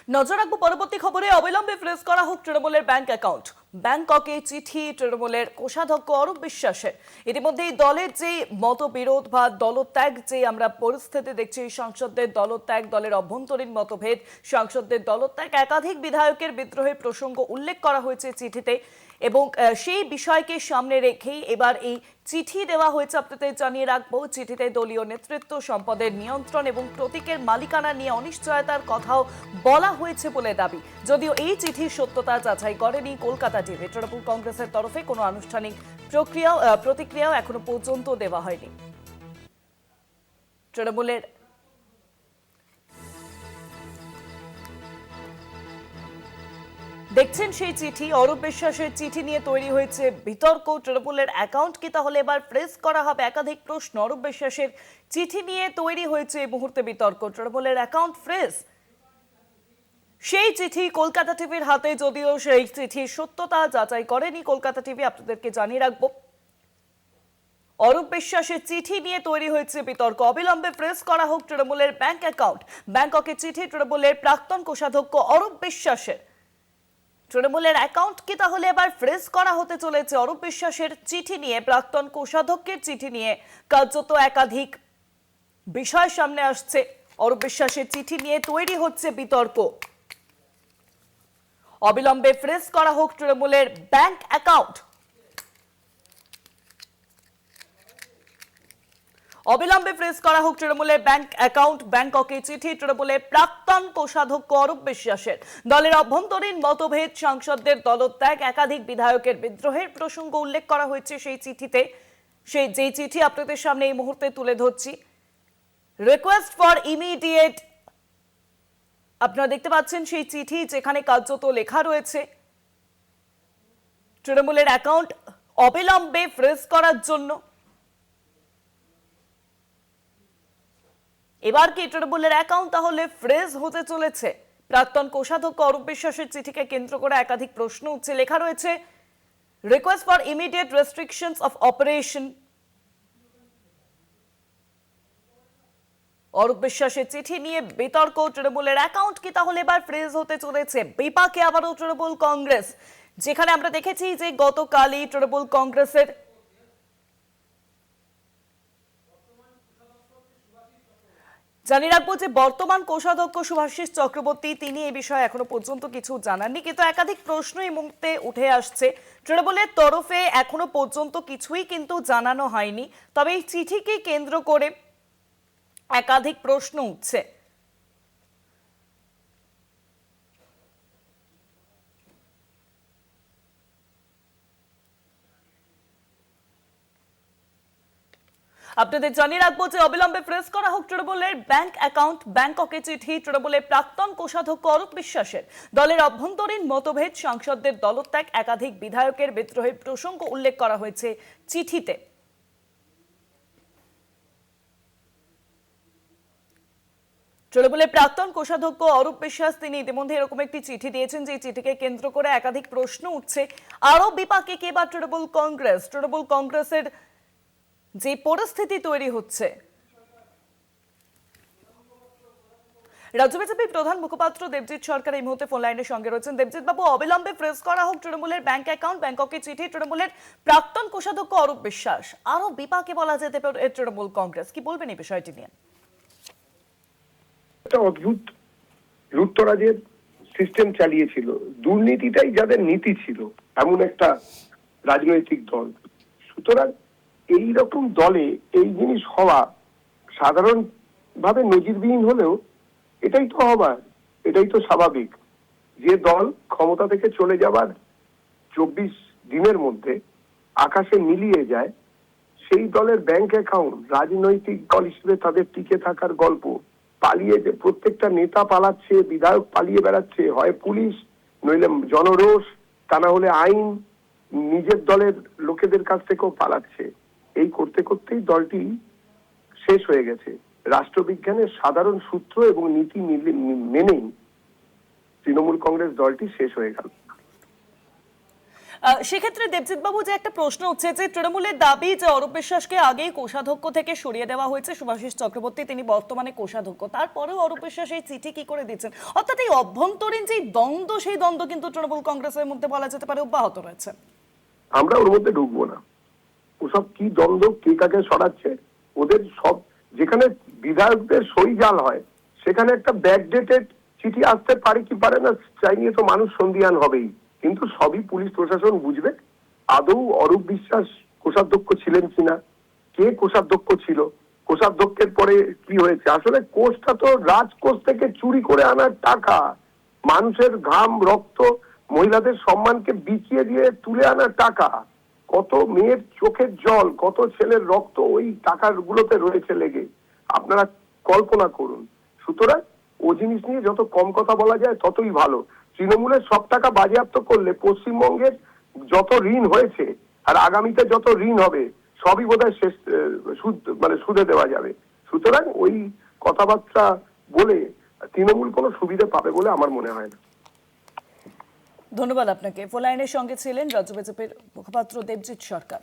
নজর রাখবো পরবর্তী খবরে। অবিলম্বে ফ্রিজ করা হোক তৃণমূলের ব্যাংক অ্যাকাউন্ট। ব্যাংককে চিঠি তৃণমূলের কোষাধ্যক্ষ অরূপ বিশ্বাসের। ইতিমধ্যেই দলের যে মতবিরোধ বা দলত্যাগ যে আমরা পরিস্থিতি দেখছি, সাংসদদের দলত্যাগ, দলের অভ্যন্তরীণ মতভেদ, সাংসদদের দলত্যাগ, একাধিক বিধায়কের বিদ্রোহের প্রসঙ্গ উল্লেখ করা হয়েছে চিঠিতে এবং সেই বিষয়কে সামনে রেখেই এবার এই চিঠি দেওয়া হয়েছে। আপনাদের জানিয়ে রাখবো, চিঠিতে দলীয় নেতৃত্ব, সম্পদের নিয়ন্ত্রণ এবং প্রতীকের মালিকানা নিয়ে অনিশ্চয়তার কথাও বলা হয়েছে বলে দাবি। যদিও এই চিঠির সত্যতা যাচাই করেনি কলকাতা টিভি। তৃণমূল কংগ্রেসের তরফে কোনো আনুষ্ঠানিক প্রতিক্রিয়াও এখনো পর্যন্ত দেওয়া হয়নি। তৃণমূলের দেখছেন সেই চিঠি, অরূপ বিশ্বাসের চিঠি নিয়ে তৈরি হয়েছে বিতর্ক। তৃণমূলের অ্যাকাউন্ট কি তাহলে এবার ফ্রিজ করা হবে? একাধিক প্রশ্ন। অরূপ বিশ্বাসের চিঠি নিয়ে তৈরি হয়েছে এই মুহূর্তে বিতর্ক। তৃণমূলের অ্যাকাউন্ট ফ্রিজ, সেই চিঠি কলকাতা টিভির হাতে, যদিও সেই চিঠির সত্যতা যাচাই করেনি কলকাতা টিভি। আপনাদেরকে জানিয়ে রাখবো, অরূপ বিশ্বাসের চিঠি নিয়ে তৈরি হয়েছে বিতর্ক। অবিলম্বে ফ্রিজ করা হোক তৃণমূলের ব্যাংক অ্যাকাউন্ট। ব্যাংককে চিঠি তৃণমূলের প্রাক্তন কোষাধ্যক্ষ অরূপ বিশ্বাসের। তৃণমূলের অ্যাকাউন্ট কি তাহলে এবার ফ্রিজ করা হতে চলেছে? অরূপ বিশ্বাসের চিঠি নিয়ে, প্রাক্তন কোষাধ্যক্ষের চিঠি নিয়ে কার্যত একাধিক বিষয় সামনে আসছে। অরূপ বিশ্বাসের চিঠি নিয়ে তৈরি হচ্ছে বিতর্ক। অবিলম্বে ফ্রিজ করা হোক তৃণমূলের ব্যাংক অ্যাকাউন্ট। অবিলম্বে ফ্রিজ করা হোক তৃণমূলের ব্যাংক অ্যাকাউন্ট। ব্যাংককে চিঠি তৃণমূলের প্রাক্তন কোষাধ্যক্ষ অরূপ বিশ্বাসের। দলের অভ্যন্তরীণ মতভেদ, সাংসদদের দলত্যাগ, একাধিক বিধায়কের বিদ্রোহের প্রসঙ্গ উল্লেখ করা হয়েছে সেই চিঠিতে। সেই যে চিঠি আপনাদের সামনে এই মুহূর্তে তুলে ধরছি। রিকোয়েস্ট ফর ইমিডিয়েট, আপনারা দেখতে পাচ্ছেন সেই চিঠি, যেখানে কার্যত লেখা রয়েছে তৃণমূলের অ্যাকাউন্ট অবিলম্বে ফ্রিজ করার জন্য। এবার কি তৃণমূলের অ্যাকাউন্ট তাহলে ফ্রিজ হতে চলেছে? প্রাক্তন কোষাধ্যক্ষ অরূপ বিশ্বাসের চিঠিকে কেন্দ্র করে একাধিক প্রশ্ন উঠছে। লেখা রয়েছে request for immediate restrictions of operation. Arup বিশ্বাসের চিঠি নিয়ে বিতর্ক। তৃণমূলের অ্যাকাউন্ট কি তাহলে এবার ফ্রিজ হতে চলেছে? বিপাকে আবারও তৃণমূল কংগ্রেস, যেখানে আমরা দেখেছি যে গতকালই তৃণমূল কংগ্রেসের জানিয়ে রাখবো যে বর্তমান কোষাধ্যক্ষ শুভাশিস চক্রবর্তী, তিনি এই বিষয়ে এখনো পর্যন্ত কিছু জানাননি, কিন্তু একাধিক প্রশ্ন এই মুহূর্তে উঠে আসছে। তৃণমূলের তরফে এখনো পর্যন্ত কিছুই কিন্তু জানানো হয়নি, তবে এই চিঠিকে কেন্দ্র করে একাধিক প্রশ্ন উঠছে। আপনাদের জানিয়ে রাখবো যে অবিলম্বে ফ্রিজ করা হোক তৃণমূলের ব্যাংক অ্যাকাউন্ট। ব্যাংককে চিঠি তৃণমূলের প্রাক্তন কোষাধ্যক্ষ অরূপ বিশ্বাসের। দলের অভ্যন্তরীণ মতভেদ, সাংসদদের দলত্যাগ, একাধিক বিধায়কের বিদ্রোহের প্রসঙ্গ উল্লেখ করা হয়েছে চিঠিতে। তৃণমূলের প্রাক্তন কোষাধ্যক্ষ অরূপ বিশ্বাস, তিনি ইতিমধ্যে এরকম একটি চিঠি দিয়েছেন, যে চিঠিকে কেন্দ্র করে একাধিক প্রশ্ন উঠছে। আরো বিপাকে কে বা তৃণমূল কংগ্রেস? তৃণমূল কংগ্রেসের যে পরিস্থিতি তৈরি হচ্ছে, রাজ্য বিজেপির প্রধান মুখপাত্র দেবজিৎ সরকার এই মুহূর্তে ফোন লাইনের সঙ্গে রয়েছেন। দেবজিৎ বাবু, অবিলম্বে ফ্রিজ করা হোক তৃণমূলের ব্যাংক অ্যাকাউন্ট। ব্যাংককে চিঠি তৃণমূলের প্রাক্তন কোষাধ্যক্ষ অরূপ বিশ্বাস। আরো বিপাকে বলা যেতে পারে তৃণমূল কংগ্রেস, কি বলবেন এই বিষয়টি নিয়ে? একটা অদ্ভুত লুটতরাজের সিস্টেম চালিয়েছিল, দুর্নীতিটাই যাদের নীতি ছিল, এমন একটা রাজনৈতিক দল। সুতরাং এই রকম দলে এই জিনিস হওয়া সাধারণ ভাবে নজিরবিহীন হলেও এটাই তো হবার, এটাই তো স্বাভাবিক। যে দল ক্ষমতা থেকে চলে যাবার 24 দিনের মধ্যে আকাশে মিলিয়ে যায়, সেই দলের ব্যাংক অ্যাকাউন্ট, রাজনৈতিক দল হিসেবে তাদের টিকে থাকার গল্প, পালিয়ে যে প্রত্যেকটা নেতা পালাচ্ছে, বিধায়ক পালিয়ে বেড়াচ্ছে, হয় পুলিশ নইলে জনরোষ, তা না হলে আইন, নিজের দলের লোকেদের কাছ থেকেও পালাচ্ছে। এই করতে করতেই দলটি শেষ হয়ে গেছে। রাষ্ট্রবিজ্ঞানের সাধারণ সূত্র এবং নীতি মেনেই তৃণমূল কংগ্রেস দলটি শেষ হয়ে গেল। সেক্ষেত্রে দেবজিৎ বাবু, যে একটা প্রশ্ন উঠছে যে তৃণমূলের দাবি যে অরূপ বিশ্বাসকে আগেই কোষাধ্যক্ষ থেকে সরিয়ে দেওয়া হয়েছে, শুভাশিস চক্রবর্তী তিনি বর্তমানে কোষাধ্যক্ষ, তারপরেও অরূপ বিশ্বাস এই চিঠি কি করে দিচ্ছেন? অর্থাৎ এই অভ্যন্তরীণ যে দ্বন্দ্ব, সেই দ্বন্দ্ব কিন্তু তৃণমূল কংগ্রেসের মধ্যে বলা যেতে পারে অব্যাহত রয়েছে। আমরা ওর মধ্যে ঢুকবো না। ওসব কি দ্বন্দ্ব, কে কাকে সরাচ্ছে, ওদের সব, যেখানে বিধায়কদের সই জাল হয় সেখানে একটা ব্যাকডেটেড চিঠি আসতে পারে কি পারে না, চাই নিয়ে তো মানুষ সন্দিহান হবেই। কিন্তু সবই পুলিশ প্রশাসন বুঝবে। আদৌ অরূপ বিশ্বাস কোষাধ্যক্ষ ছিলেন কিনা, কে কোষাধ্যক্ষ ছিল, কোষাধ্যক্ষের পরে কি হয়েছে, আসলে কোষটা তো রাজকোষ থেকে চুরি করে আনার টাকা, মানুষের ঘাম রক্ত মহিলাদের সম্মানকে বিকিয়ে দিয়ে তুলে আনার টাকা, কত মেয়ের চোখের জল, কত ছেলের রক্ত ওই টাকাগুলোতে রয়েছে লেগে, আপনারা কল্পনা করুন। সুতরাং ও জিনিস নিয়ে যত কম কথা বলা যায় ততই ভালো। তৃণমূলের সব টাকা বাজেয়াপ্ত করলে পশ্চিমবঙ্গের যত ঋণ হয়েছে আর আগামীতে যত ঋণ হবে সবই বোধহয় শেষ, সুদ মানে সুদে দেওয়া যাবে। সুতরাং ওই কথাবার্তা বলে তৃণমূল কোনো সুবিধা পাবে বলে আমার মনে হয় না। ধন্যবাদ আপনাকে। ফোন লাইনের সঙ্গে ছিলেন রাজ্য বিজেপির মুখপাত্র দেবজিৎ সরকার।